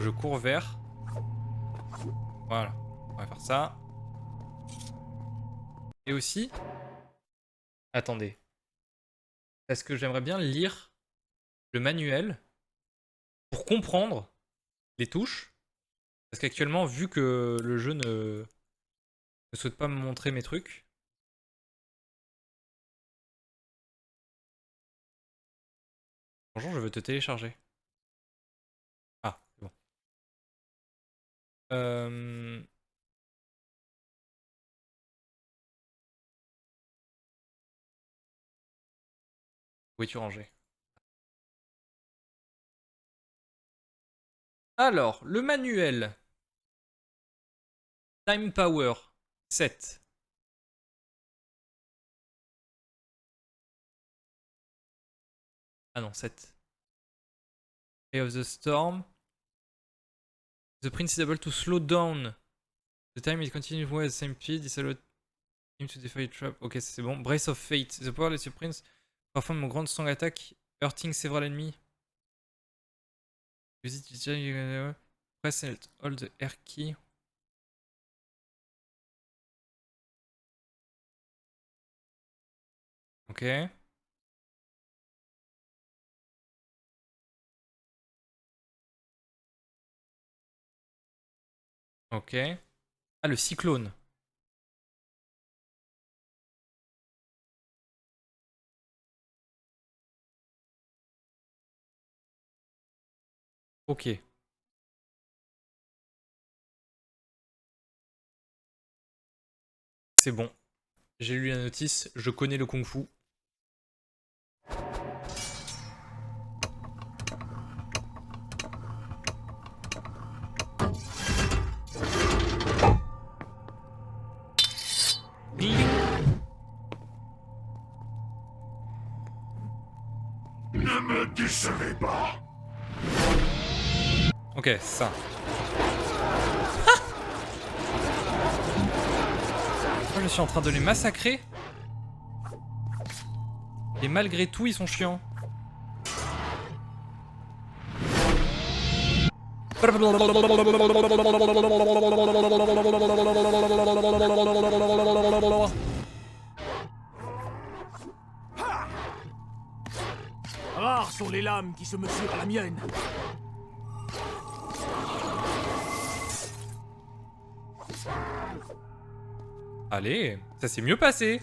que je cours vers. Voilà. On va faire ça. Et aussi... Attendez. Parce que j'aimerais bien lire le manuel pour comprendre les touches. Parce qu'actuellement, vu que le jeu ne souhaite pas me montrer mes trucs... Bonjour, je veux te télécharger. Ah, c'est bon. Euh... Où es-tu rangé? Alors, le manuel. Time Power 7. Ah non, 7. Ray of the Storm. The Prince is able to slow down the time it continues to move at the same speed. This allows him to defy trap. Ok, c'est bon. Brace of Fate. The power lets the Prince perform a grand strong attack, hurting several enemies. Use it, press and hold the R key. Ok. Ok. Ah, le cyclone. Ok. C'est bon. J'ai lu la notice, je connais le kung-fu. Ne me décevez pas. Ok, ça. Moi, je suis en train de les massacrer. Et malgré tout, ils sont chiants. Rares sont les lames qui se mesurent à la mienne. Allez, ça s'est mieux passé.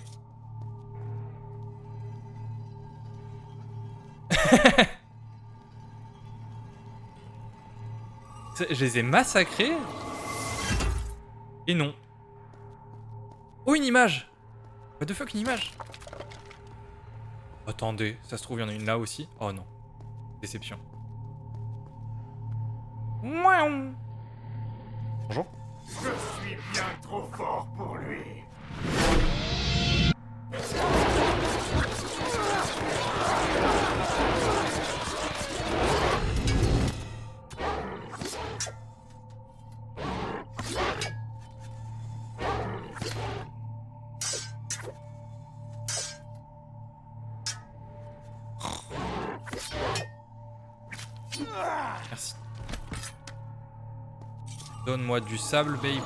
Je les ai massacrés. Et non. Oh, une image. What the fuck, une image. Attendez, ça se trouve, il y en a une là aussi. Oh non. Déception. Mouah. Bonjour. Je suis bien trop fort pour lui. Merci. Donne-moi du sable, baby.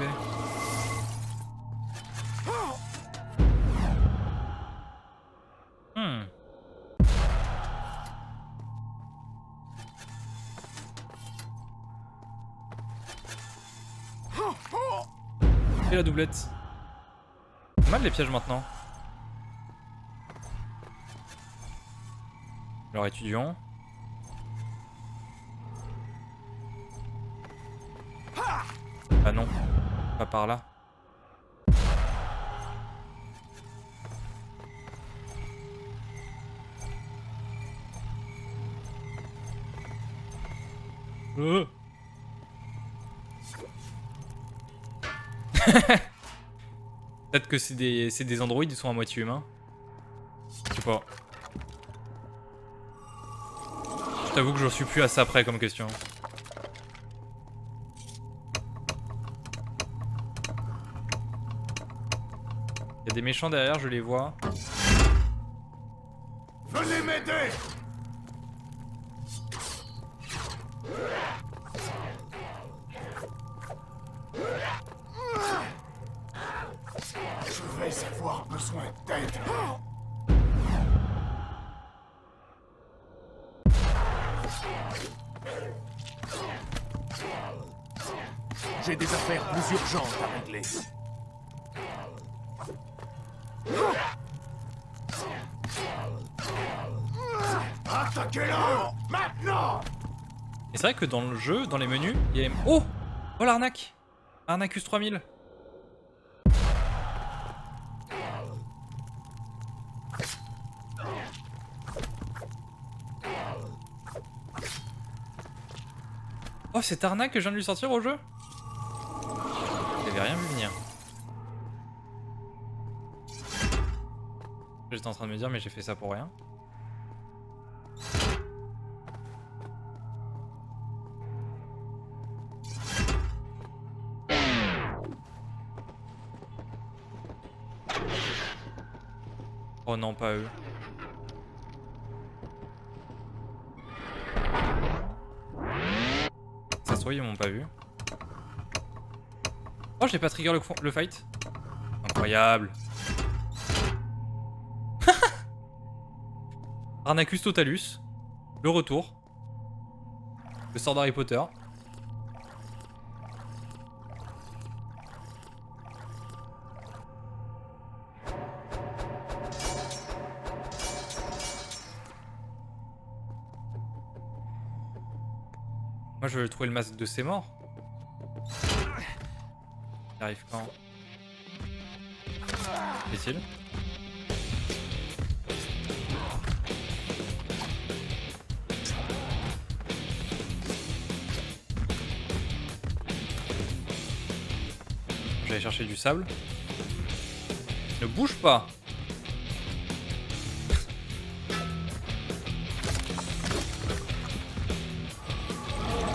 Et la doublette. Pas mal les pièges maintenant. Alors étudiant. Ah non, pas par là. Peut-être que c'est des androïdes, ils sont à moitié humains. Je sais pas. Je t'avoue que je suis plus à ça près comme question. Il y a des méchants derrière, je les vois. Venez m'aider. Je vais avoir besoin d'aide. J'ai des affaires plus urgentes à régler. Attaquez-le! Maintenant! Et c'est vrai que dans le jeu, dans les menus, il y a... Oh! Oh l'arnaque! Arnacus 3000. Oh, cette arnaque que je viens de lui sortir au jeu? J'avais rien vu venir. J'étais en train de me dire, mais j'ai fait ça pour rien. Oh non, pas eux. Ça se trouve, ils m'ont pas vu. Oh, j'ai pas trigger le fight. Incroyable. Arnacus Totalus. Le retour. Le sort d'Harry Potter. Moi je veux trouver le masque de ses morts. Il arrive quand? Est-il? Je vais aller chercher du sable. Ne bouge pas!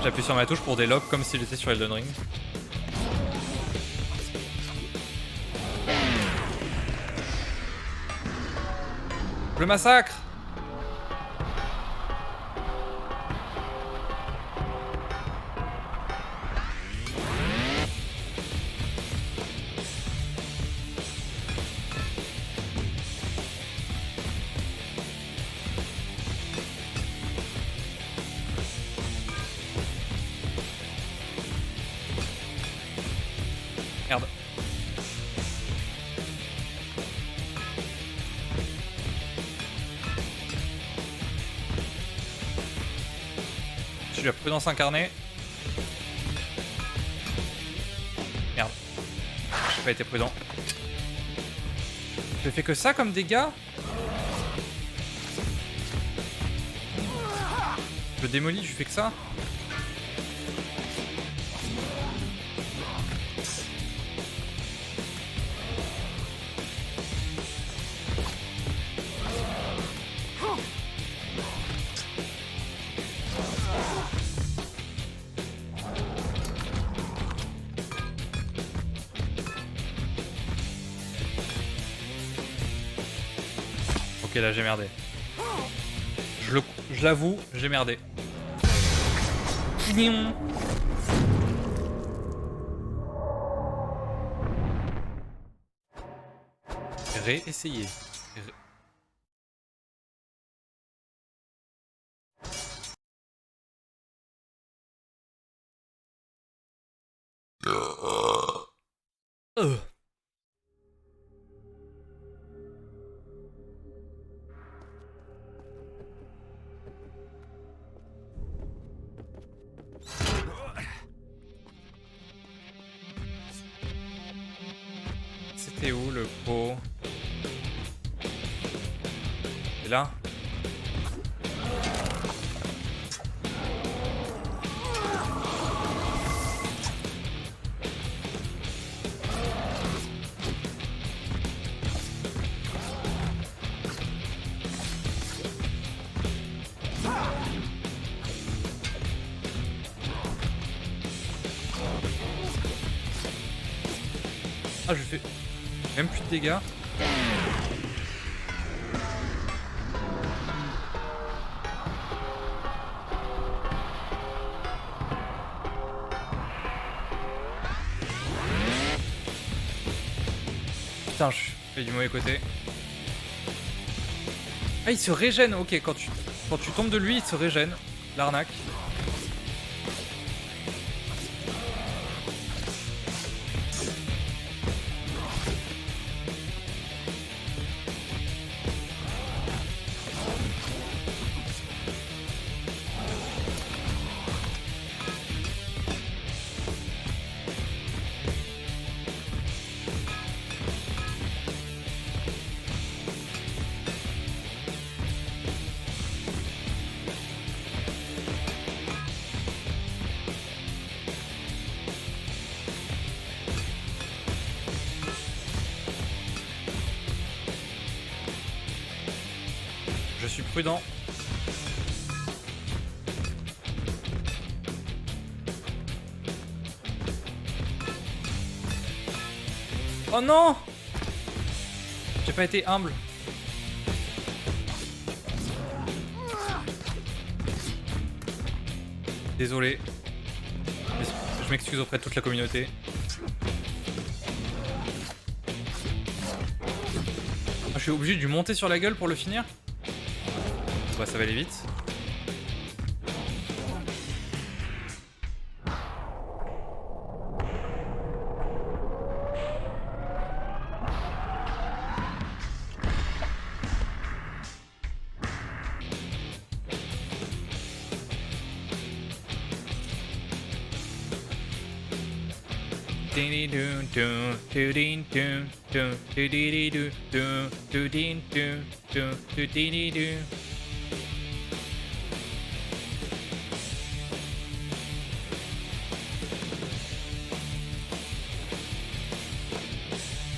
J'appuie sur ma touche pour des locks comme s'il était sur Elden Ring. Le massacre! Merde. J'ai la prudence incarnée. Merde. J'ai pas été prudent. Je fais que ça comme dégâts? Je démolis, je fais que ça? Ok, là j'ai merdé. Je l'avoue, j'ai merdé. Réessayer. C'était où le pot? C'est là? Ah, je fais même plus de dégâts. Putain, je fais du mauvais côté. Ah, il se régène. Ok, quand tu tombes de lui, il se régène. L'arnaque. Je suis prudent. Oh non! J'ai pas été humble. Désolé. Je m'excuse auprès de toute la communauté. Ah, je suis obligé de lui monter sur la gueule pour le finir? Bah, ça va aller vite.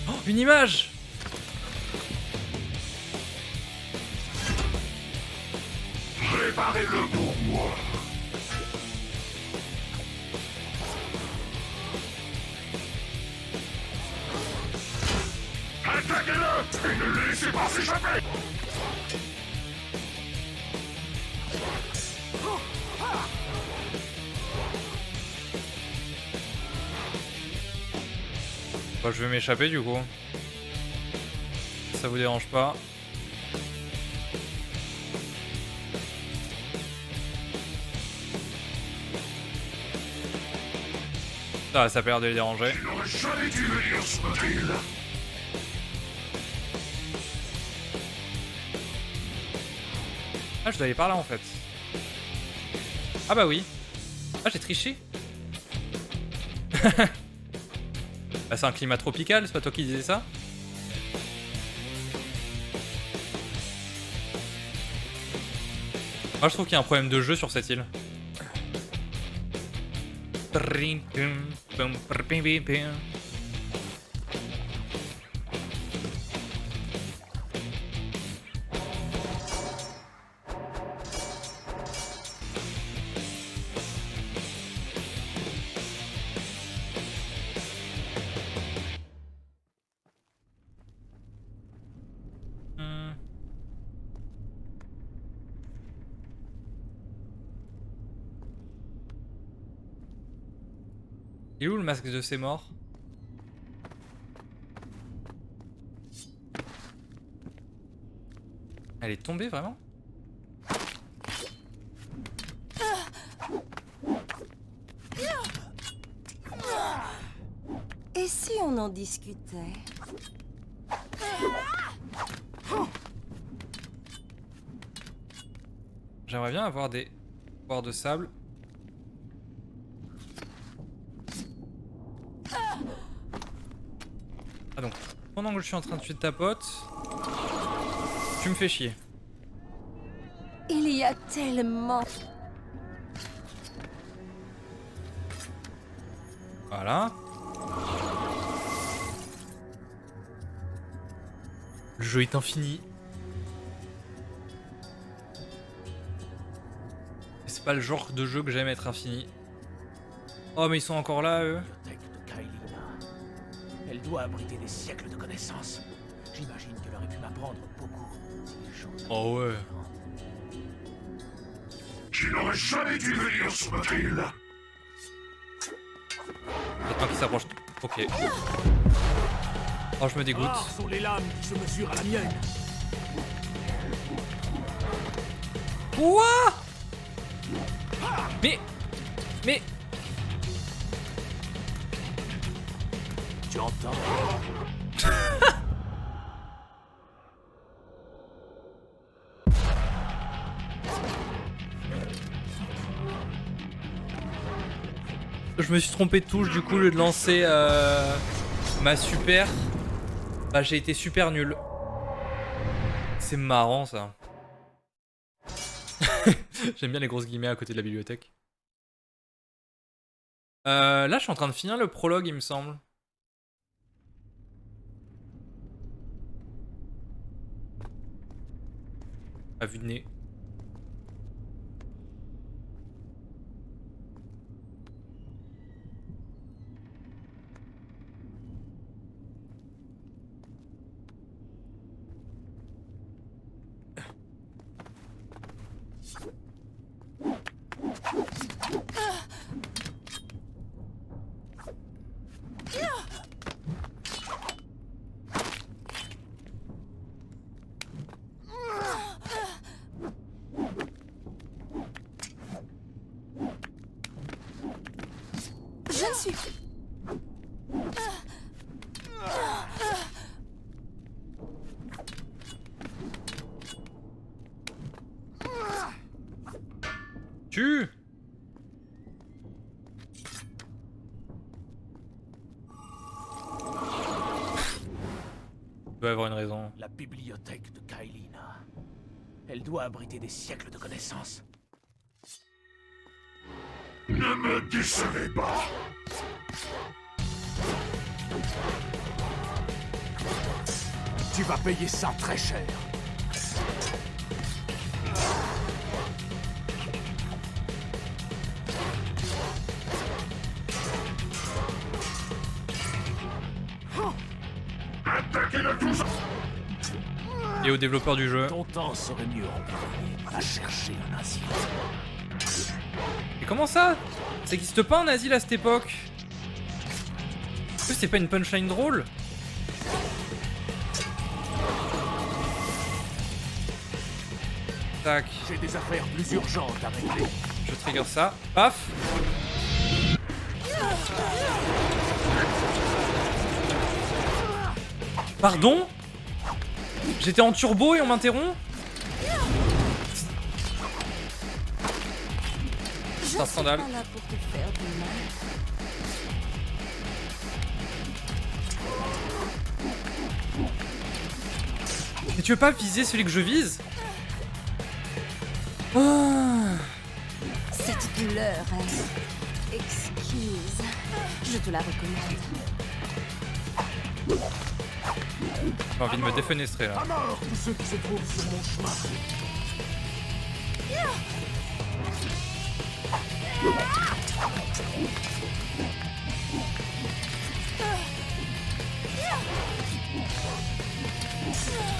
Oh, une image! Préparez-le pour moi. Attaquez-le et ne le laissez pas s'échapper. Bah, je vais m'échapper du coup. Ça vous dérange pas? Ah, ça a pas l'air de les déranger. Je n'aurais jamais dû venir sur notre île. Ah, je dois aller par là en fait. Ah bah oui. Ah, j'ai triché. Bah, c'est un climat tropical, c'est pas toi qui disais ça? Moi je trouve qu'il y a un problème de jeu sur cette île. Il est où le masque de ses morts? Elle est tombée vraiment? Et si on en discutait? J'aimerais bien avoir des pouvoirs de sable. Ah donc, pendant que je suis en train de tuer ta pote, tu me fais chier. Il y a tellement... Voilà. Le jeu est infini. Et c'est pas le genre de jeu que j'aime être infini. Oh mais ils sont encore là eux. Bibliothèque de Kaelina. Elle doit abriter des siècles de connaissances. J'imagine qu'elle aurait pu m'apprendre beaucoup si les choses avaient Oh ouais. été différentes. Je n'aurais jamais dû venir sur notre île. Attends qu'il s'approche. Ok. Oh, je me dégoûte. Rares sont les lames qui se mesurent à la mienne. Quoi? Mais... Tu entends? Je me suis trompé de touche, du coup, au lieu de lancer ma super, bah j'ai été super nul. C'est marrant ça. J'aime bien les grosses guillemets à côté de la bibliothèque. Là, je suis en train de finir le prologue, il me semble. À vue de nez. Je ne suis... Tu. Il doit y avoir une raison. La bibliothèque de Kailina. Elle doit abriter des siècles de connaissances. Ne me décevez pas. Tu vas payer ça très cher. Attaquez-le tous. Et aux développeurs du jeu. Ton temps serait mieux employé à chercher un asile. Et comment ça? Ça existe pas un asile à cette époque? Est-ce que c'est pas une punchline drôle? Tac, J'ai des affaires plus urgentes à régler. je trigger ça. Paf. Pardon? J'étais en turbo et on m'interrompt? Je un ne suis scandale. pas là pour te faire du mal. Mais tu veux pas viser celui que je vise? Ah. Cette douleur est exquise. Je te la recommande. J'ai envie de me défenestrer là. À mort tous ceux qui se trouvent sur mon chemin.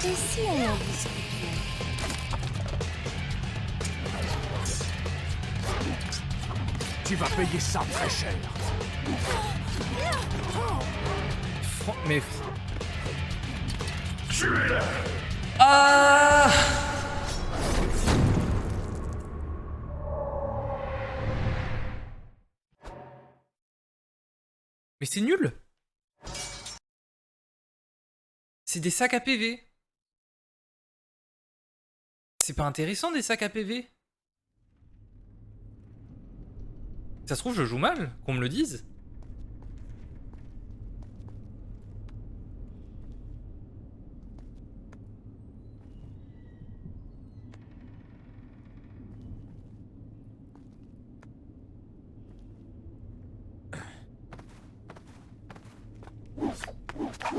Et si on en discutait? Tu vas payer ça très cher. Mais... Tuez-le. Ah! Mais c'est nul! C'est des sacs à PV. C'est pas intéressant des sacs à PV. Ça se trouve je joue mal, qu'on me le dise.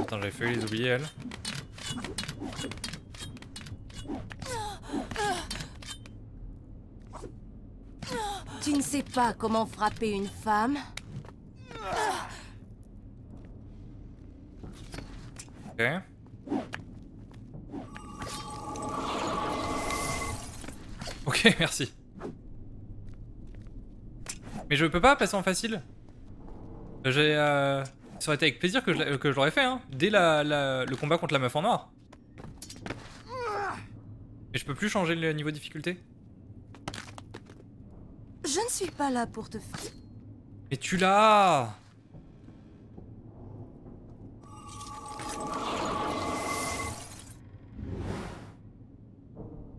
Attends, j'avais failli les oublier, elles. Tu ne sais pas comment frapper une femme? Ok. Ok, merci. Mais je peux pas passer en facile. J'ai Ça aurait été avec plaisir que je l'aurais fait, hein. Dès le combat contre la meuf en noir. Mais je peux plus changer le niveau de difficulté. Je ne suis pas là pour te faire. Mais tu l'as.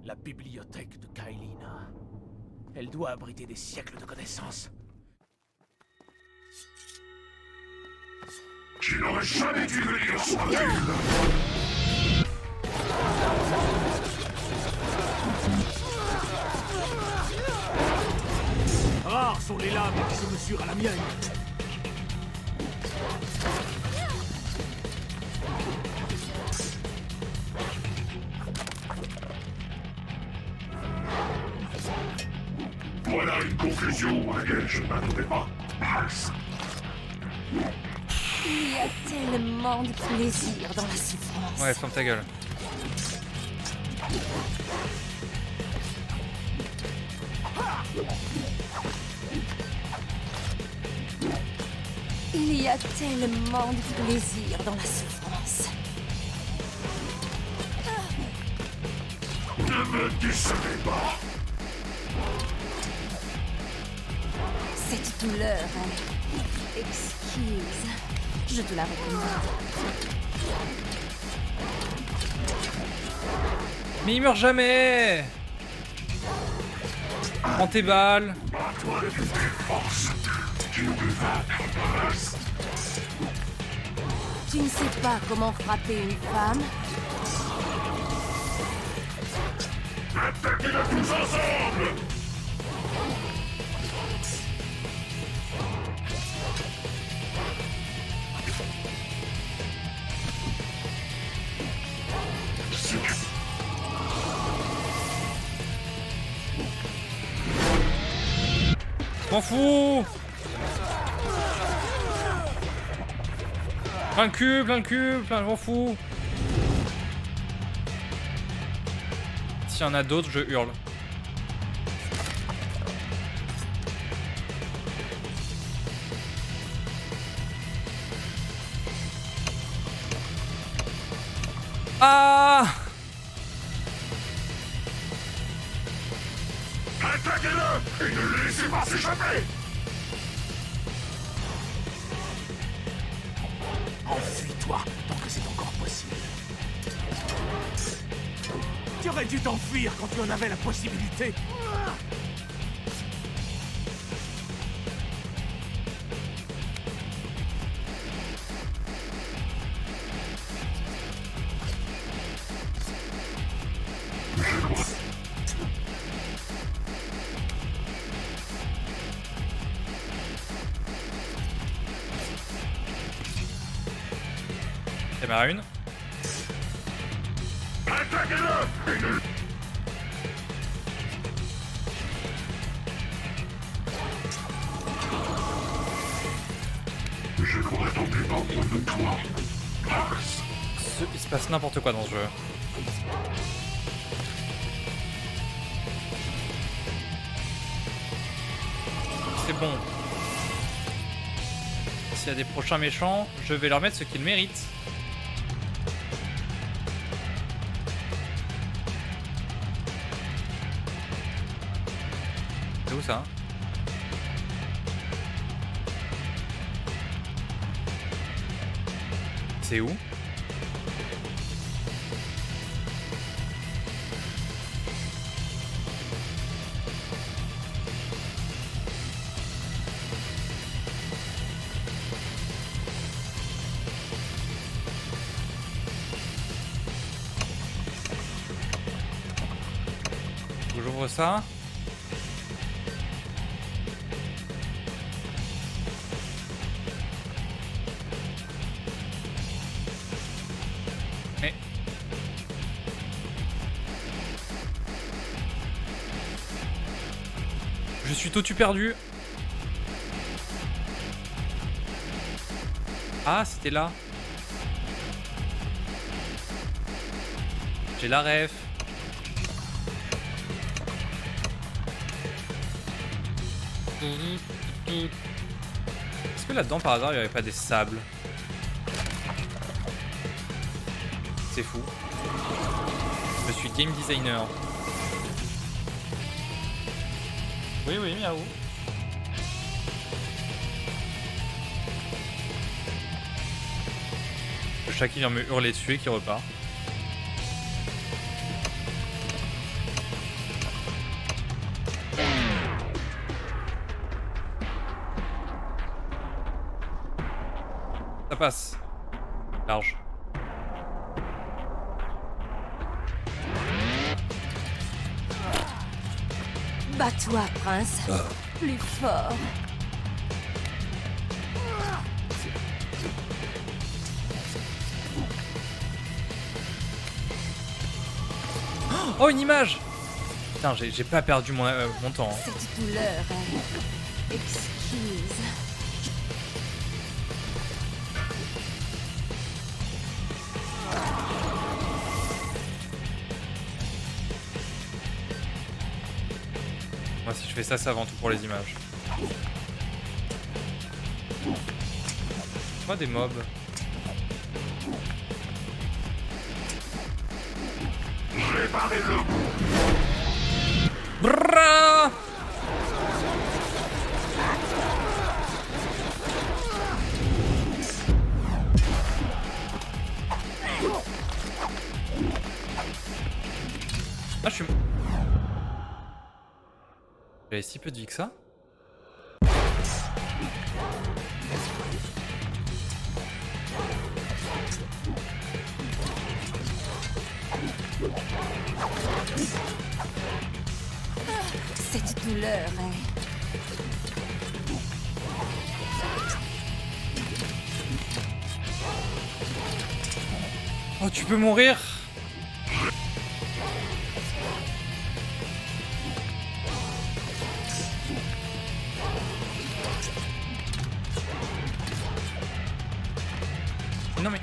La bibliothèque de Kaelina. Elle doit abriter des siècles de connaissances. Tu n'aurais jamais dû venir sur l'île. Rares sont les lames qui se mesurent à la mienne. Voilà une conclusion à laquelle je ne m'attendais pas. Mince. Il y a tellement de plaisir dans la souffrance. Ouais, ferme ta gueule. Il y a tellement de plaisir dans la souffrance. Ne me décevez pas. Cette douleur est exquise. Je te la recommande. Mais il meurt jamais. Prends tes balles. À toi de tes forces. Tu ne peux vaincre Mince. Tu ne sais pas comment frapper une femme? Attaquez-la tous ensemble. M'en fous. Plein de cubes, je m'en fous. S'il y en a d'autres, je hurle. Ah! Attaquez-le et ne le laissez pas s'échapper. Enfuis-toi tant que c'est encore possible. Tu aurais dû t'enfuir quand tu en avais la possibilité. Caméra 1. Attaquez-le et ne... Je pourrais tomber dépendre de toi. Mince. Il se passe n'importe quoi dans ce jeu. C'est bon. S'il y a des prochains méchants, je vais leur mettre ce qu'ils méritent. C'est où ça, hein? C'est où? J'ouvre ça. Mais... Je suis totu perdu. Ah, c'était là. J'ai la ref. Est-ce que là-dedans, par hasard, il n'y avait pas des sables? C'est fou. Je suis game designer. Oui, oui, miaou. Le chat qui vient me hurler dessus et qui repart. Ça passe. Large. Bats-toi, prince. Plus fort. Oh, une image! Putain, j'ai pas perdu mon temps. Hein. Cette douleur est exquise. Moi, si je fais ça, c'est avant tout pour les images. Moi, des mobs. Réparez-le. Brrrra! Ah, je suis... J'avais si peu de vie que ça. Cette douleur est... Oh, tu peux mourir? Non mais...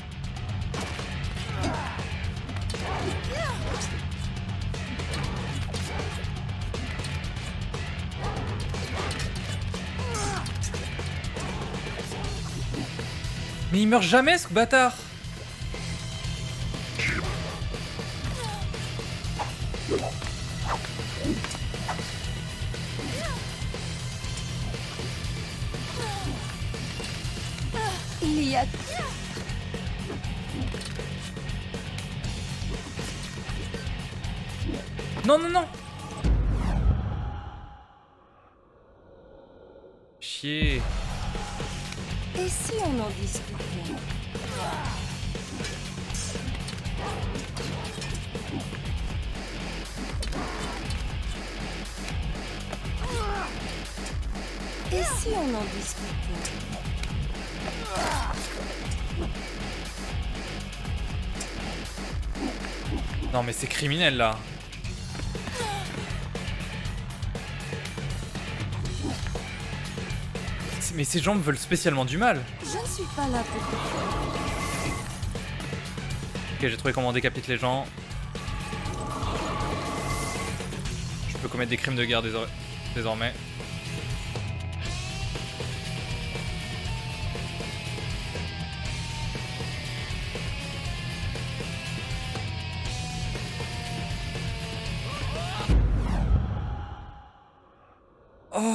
Mais il meurt jamais ce bâtard! Il y a... Non, non, non! Chier! Et si on en discutait? Et si on en discutait? Non mais c'est criminel là! Mais ces gens me veulent spécialement du mal! Je ne suis pas là pour te faire. Ok, j'ai trouvé comment on décapite les gens. Je peux commettre des crimes de guerre désormais. Oh.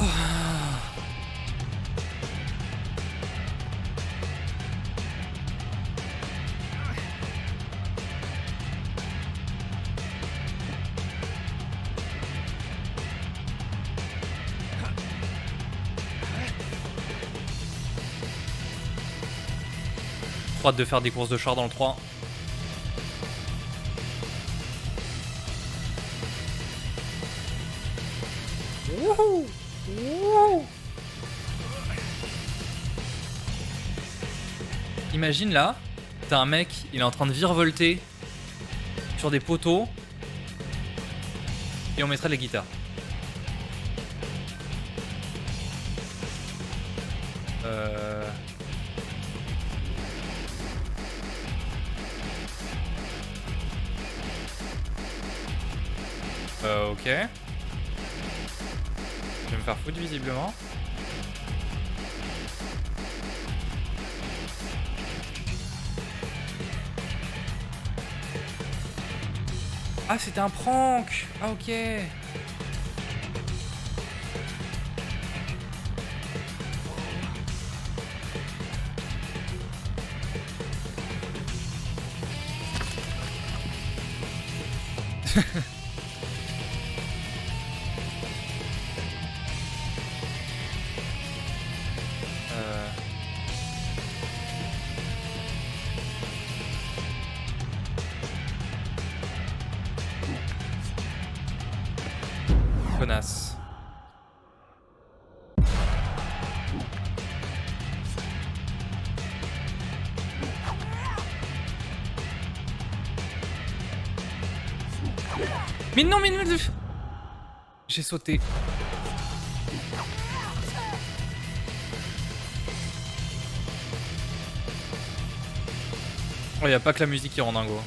Trop hâte de faire des courses de char dans le 3. Wouhou! Wouhou! Imagine là, t'as un mec, il est en train de virevolter sur des poteaux et on mettrait les guitares. Ok. Je vais me faire foutre visiblement. Ah, c'était un prank. Ah, ok. Connasse. Mais non, mais non, j'ai sauté. Oh, y a pas que la musique qui rend dingo.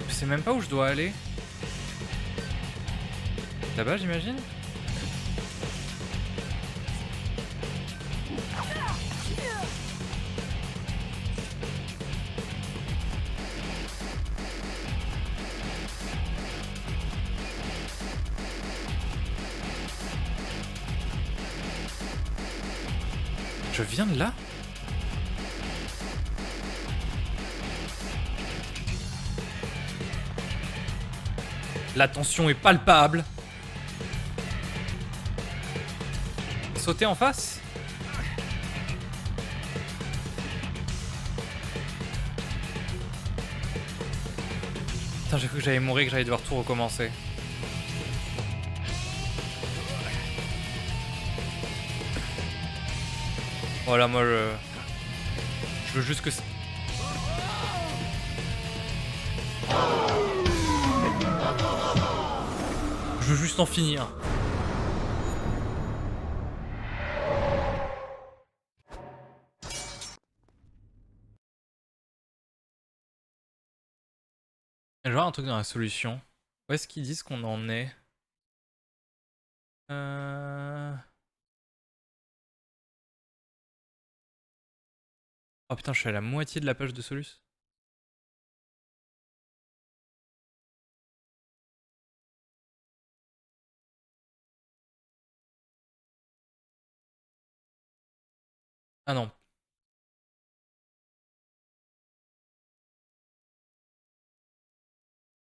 Je sais même pas où je dois aller. Là-bas, j'imagine. Je viens de là? La tension est palpable. Sauter en face? Putain, j'ai cru que j'allais mourir et que j'allais devoir tout recommencer. Voilà, moi je veux juste que... Je veux juste en finir. Je vais voir un truc dans la solution. Où est-ce qu'ils disent qu'on en est? Oh putain, je suis à la moitié de la page de Solus. Ah non.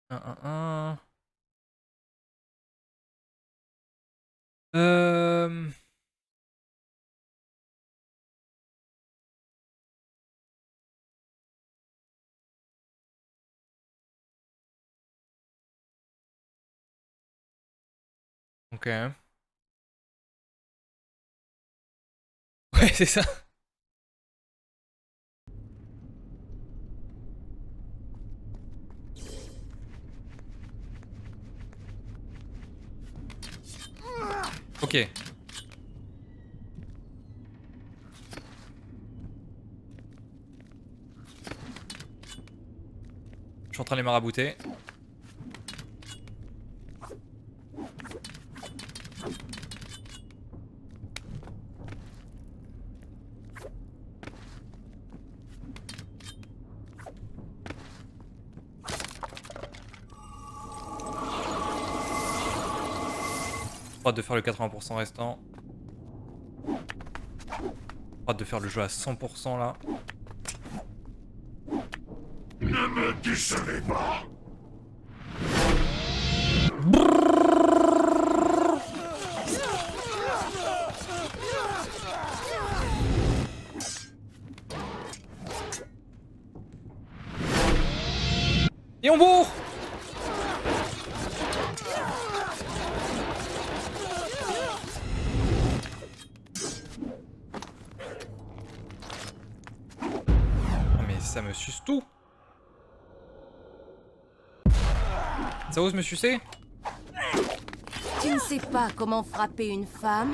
Un. Ok. Ouais, c'est ça. Ok. Je suis en train de les marabouter. Hâte de faire le 80% restant. Hâte de faire le jeu à 100% là. Ne me décevez pas. Et on bourre! Mais ça me suce tout! Ça ose me sucer? Tu ne sais pas comment frapper une femme?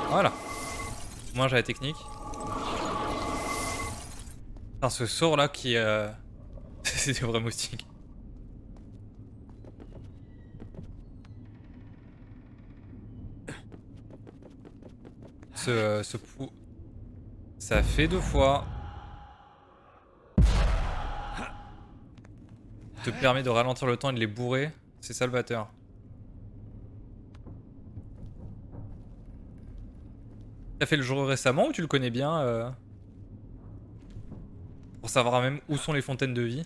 Voilà. Moi j'ai la technique. Enfin, ce sort là qui... C'est des vrais moustiques. Ce pou... Ça fait 2 fois. Te permet de ralentir le temps et de les bourrer. C'est salvateur. T'as fait le jeu récemment ou tu le connais bien pour savoir même où sont les fontaines de vie?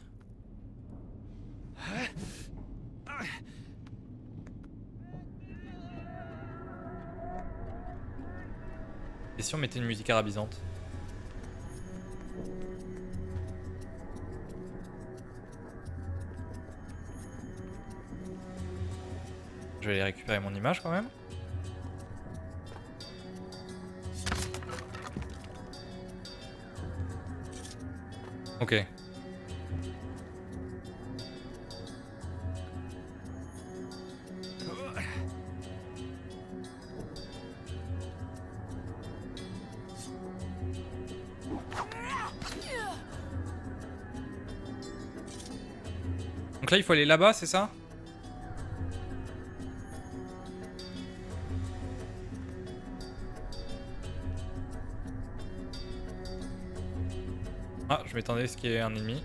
Et si on mettait une musique arabisante? Je vais aller récupérer mon image quand même. Ok. Donc là il faut aller là-bas, c'est ça? Ah, je m'attendais à ce qu'il y ait un ennemi.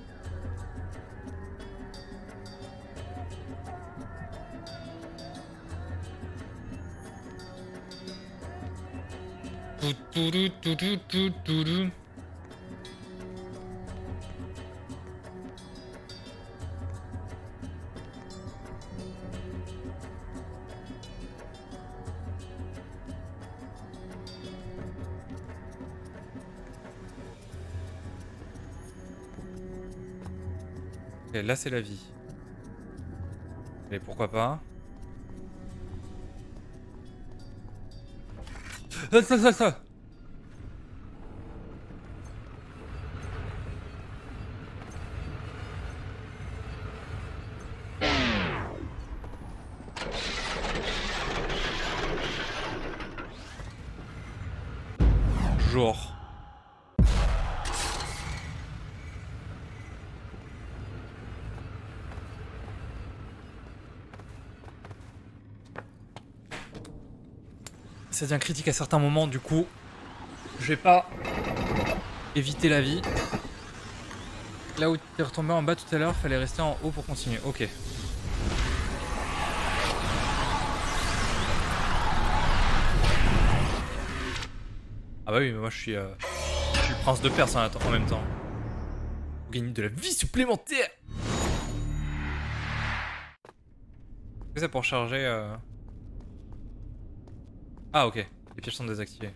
Ok, là c'est la vie. Et pourquoi pas? Ça. Genre. Ça devient critique à certains moments, du coup, je vais pas éviter la vie. Là où tu es retombé en bas tout à l'heure, fallait rester en haut pour continuer. Ok. Ah bah oui, mais moi je suis le prince de Perse en même temps. Pour gagner de la vie supplémentaire. C'est ça pour charger Ah ok, les pièges sont désactivés.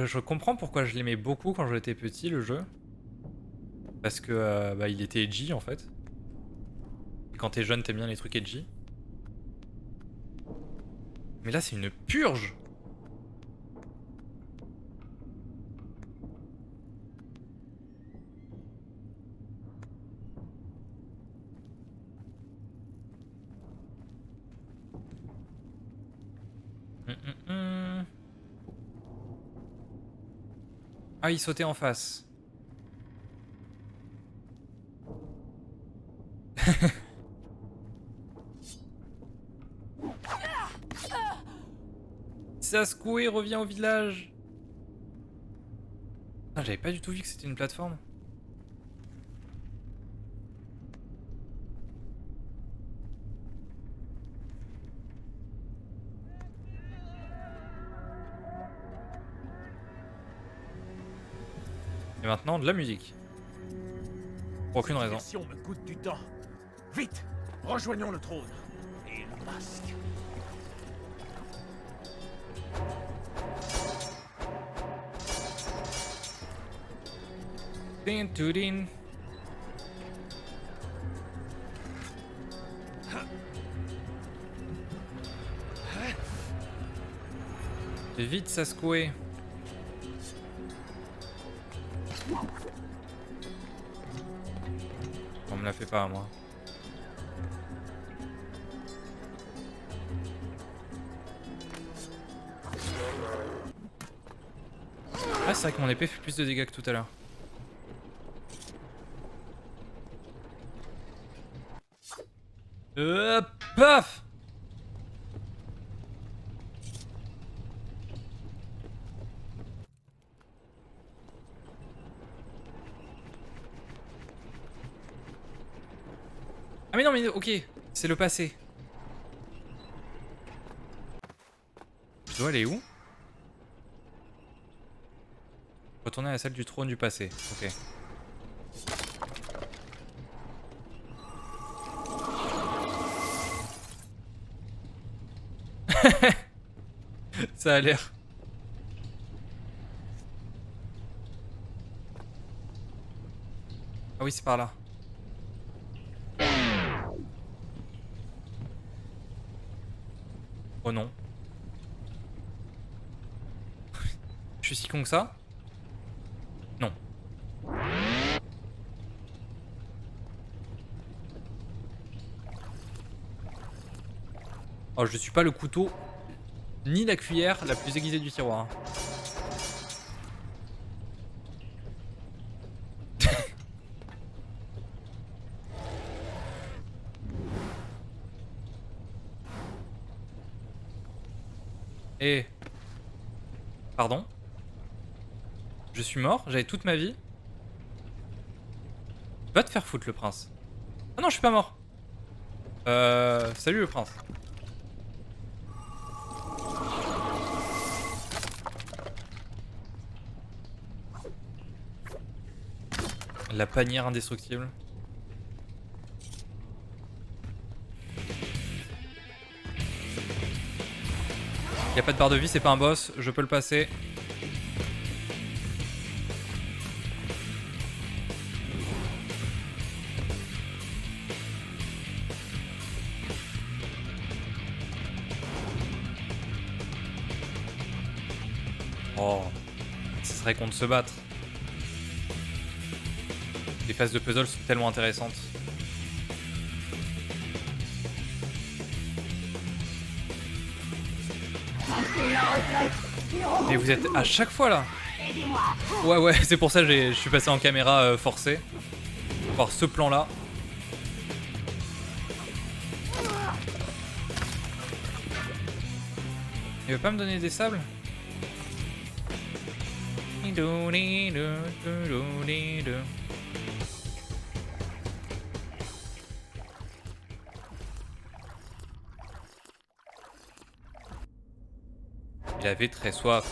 Je comprends pourquoi je l'aimais beaucoup quand j'étais petit, le jeu. Parce que bah, il était edgy en fait. Et quand t'es jeune, t'aimes bien les trucs edgy. Mais là, c'est une purge. Ah, il sautait en face. Saskou revient au village. Ah, j'avais pas du tout vu que c'était une plateforme. Et maintenant de la musique. Pour aucune raison. Si on me coûte du temps. Vite, rejoignons le trône. Et le masque. Din, tudin. Vite, Saskou. fait pas, moi. Ah, c'est vrai que mon épée fait plus de dégâts que tout à l'heure. Paf! Ah mais non mais ok, c'est le passé. Je dois aller où? Retourner à la salle du trône du passé, ok. Ça a l'air. Ah oui, c'est par là. Oh non. Je suis si con que ça? Non. Oh, je suis pas le couteau ni la cuillère la plus aiguisée du tiroir. Eh. Pardon? Je suis mort? J'avais toute ma vie? Va te faire foutre, le prince. Ah non, je suis pas mort. Salut le prince. La panière indestructible. Y a pas de barre de vie, c'est pas un boss, je peux le passer. Oh, ce serait qu'on de se battre. Les phases de puzzle sont tellement intéressantes. Et vous êtes à chaque fois là. Ouais, c'est pour ça que je suis passé en caméra forcée. Pour voir ce plan là. Il veut pas me donner des sables? Il avait très soif.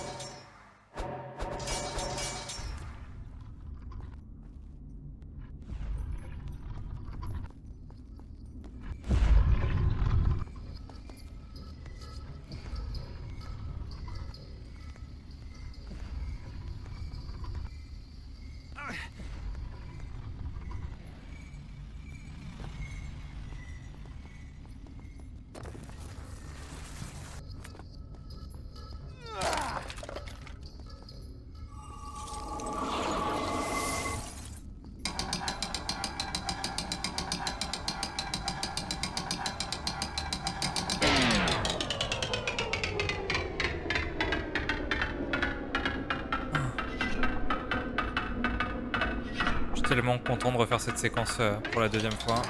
Tellement content de refaire cette séquence pour la deuxième fois.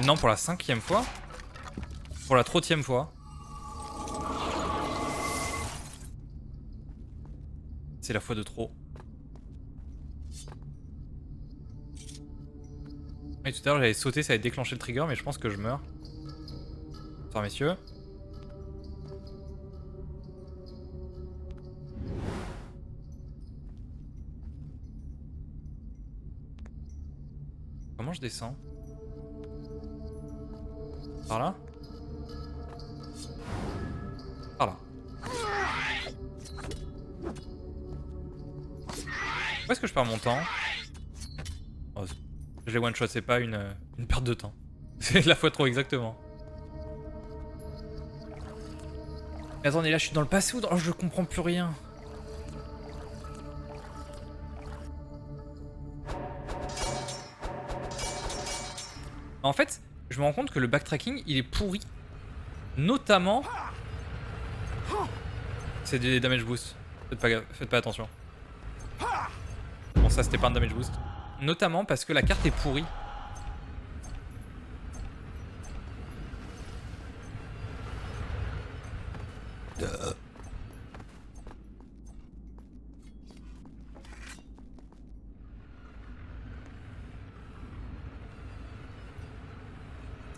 Non, pour la 5e fois. Pour la 30e fois. C'est la fois de trop. Et tout à l'heure j'avais sauté, ça avait déclenché le trigger, mais je pense que je meurs. Bonsoir messieurs. Comment je descends? Par là? Par là. Où est-ce que je perds mon temps? Oh, je l'ai one shot, c'est pas une perte de temps. C'est la fois trop exactement. Mais attendez, là je suis dans le passé ou dans... Oh, je comprends plus rien. En fait, je me rends compte que le backtracking, il est pourri. Notamment... C'est des damage boost. Faites pas attention. Bon, ça, c'était pas un damage boost. Notamment parce que la carte est pourrie.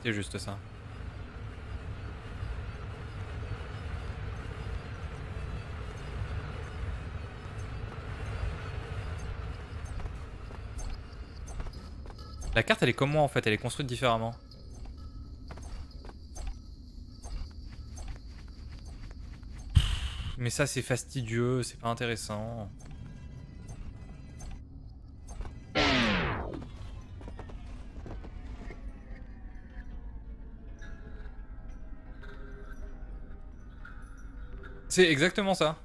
C'est juste ça. La carte elle est comme moi en fait, elle est construite différemment. Mais ça c'est fastidieux, c'est pas intéressant. C'est exactement ça.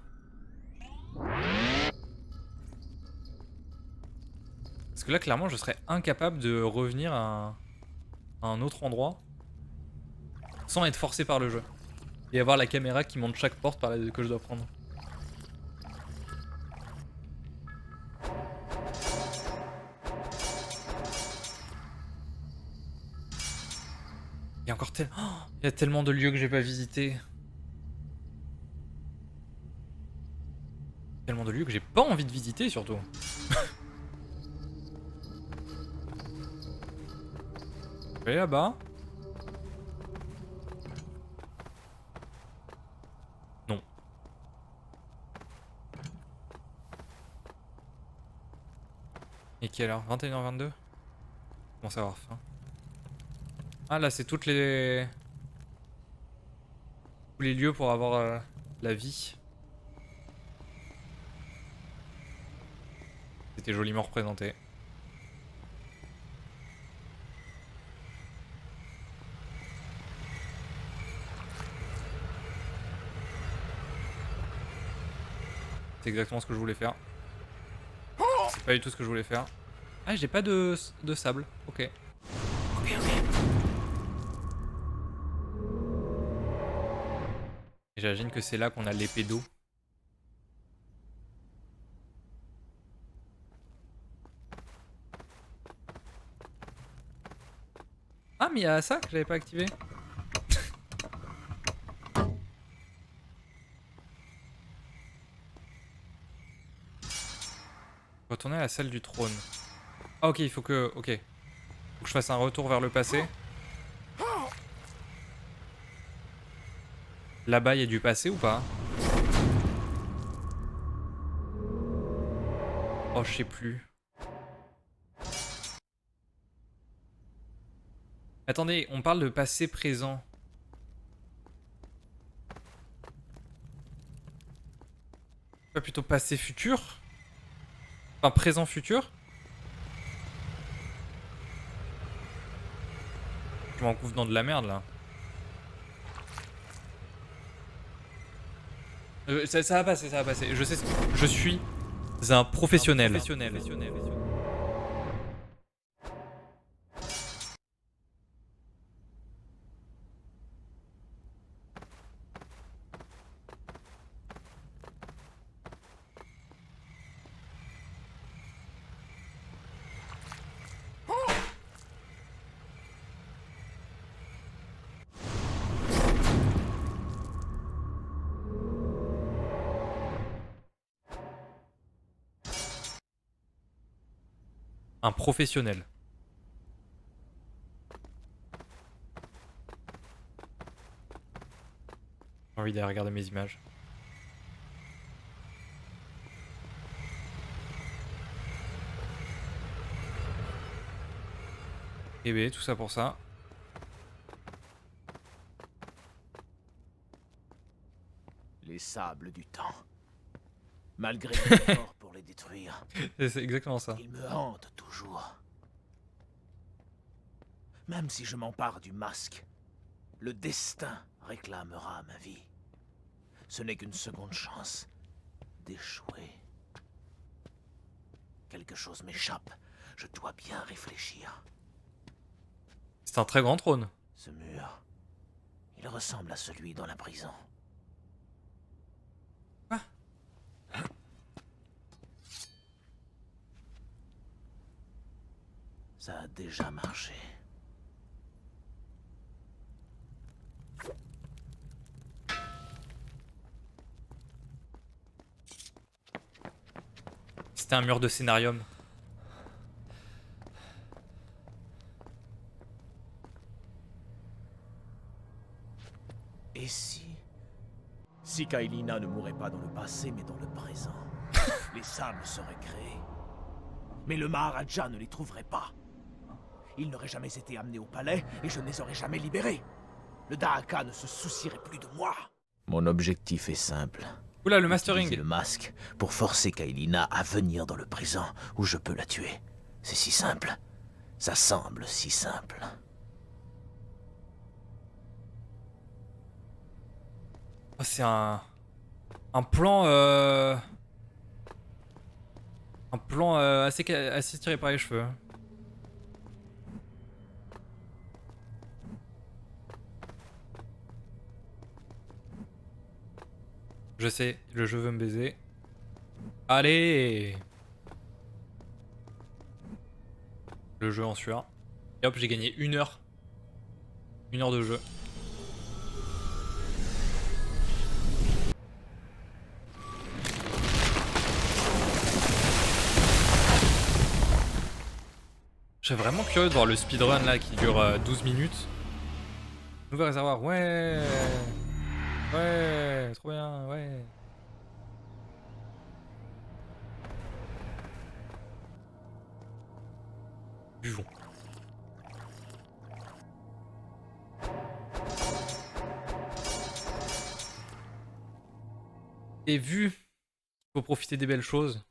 Parce que là clairement je serais incapable de revenir à un autre endroit sans être forcé par le jeu. Et avoir la caméra qui montre chaque porte que je dois prendre. Il y a encore il y a tellement de lieux que j'ai pas visités. Tellement de lieux que j'ai pas envie de visiter surtout. Je vais aller là-bas. Non. Et quelle heure? 21h22? Je commence à avoir faim. Ah là c'est tous les lieux pour avoir la vie. C'était joliment représenté. C'est exactement ce que je voulais faire. C'est pas du tout ce que je voulais faire. Ah j'ai pas de sable, ok. Ok. Et j'imagine que c'est là qu'on a l'épée d'eau. Ah mais il y a ça que j'avais pas activé. Retourner à la salle du trône. Ah ok, il faut que... Ok. Faut que je fasse un retour vers le passé. Là-bas, il y a du passé ou pas? Oh, je sais plus. Attendez, on parle de passé présent. Pas plutôt passé futur? Enfin, présent futur? Je m'en couvre dans de la merde là. Ça va passer, ça va passer. Je sais, je suis un professionnel. Un professionnel. J'ai envie d'aller regarder mes images. Et B, tout ça pour ça. Les sables du temps. Malgré mes efforts pour les détruire, C'est exactement ça. ils me hantent toujours. Même si je m'empare du masque, le destin réclamera ma vie. Ce n'est qu'une seconde chance d'échouer. Quelque chose m'échappe. Je dois bien réfléchir. C'est un très grand trône. Ce mur, il ressemble à celui dans la prison. Quoi? Ça a déjà marché. C'était un mur de scénarium. Et si Kaelina ne mourait pas dans le passé, mais dans le présent, les sables seraient créés. Mais le Maharaja ne les trouverait pas. Ils n'auraient jamais été amenés au palais et je ne les aurais jamais libérés. Le Dahaka ne se soucierait plus de moi. Mon objectif est simple. Oula, le Utiliser mastering. le masque pour forcer Kaelina à venir dans le présent où je peux la tuer. C'est si simple. Ça semble si simple. Oh, c'est un plan assez tiré par les cheveux. Je sais, le jeu veut me baiser. Allez! Le jeu en sueur. Et hop, j'ai gagné 1 heure. 1 heure de jeu. Je suis vraiment curieux de voir le speedrun là qui dure 12 minutes. Nouveau réservoir, ouais! Ouais, trop bien, ouais. Buvons. Et vu qu'il faut profiter des belles choses,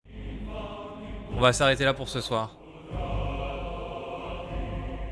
on va s'arrêter là pour ce soir.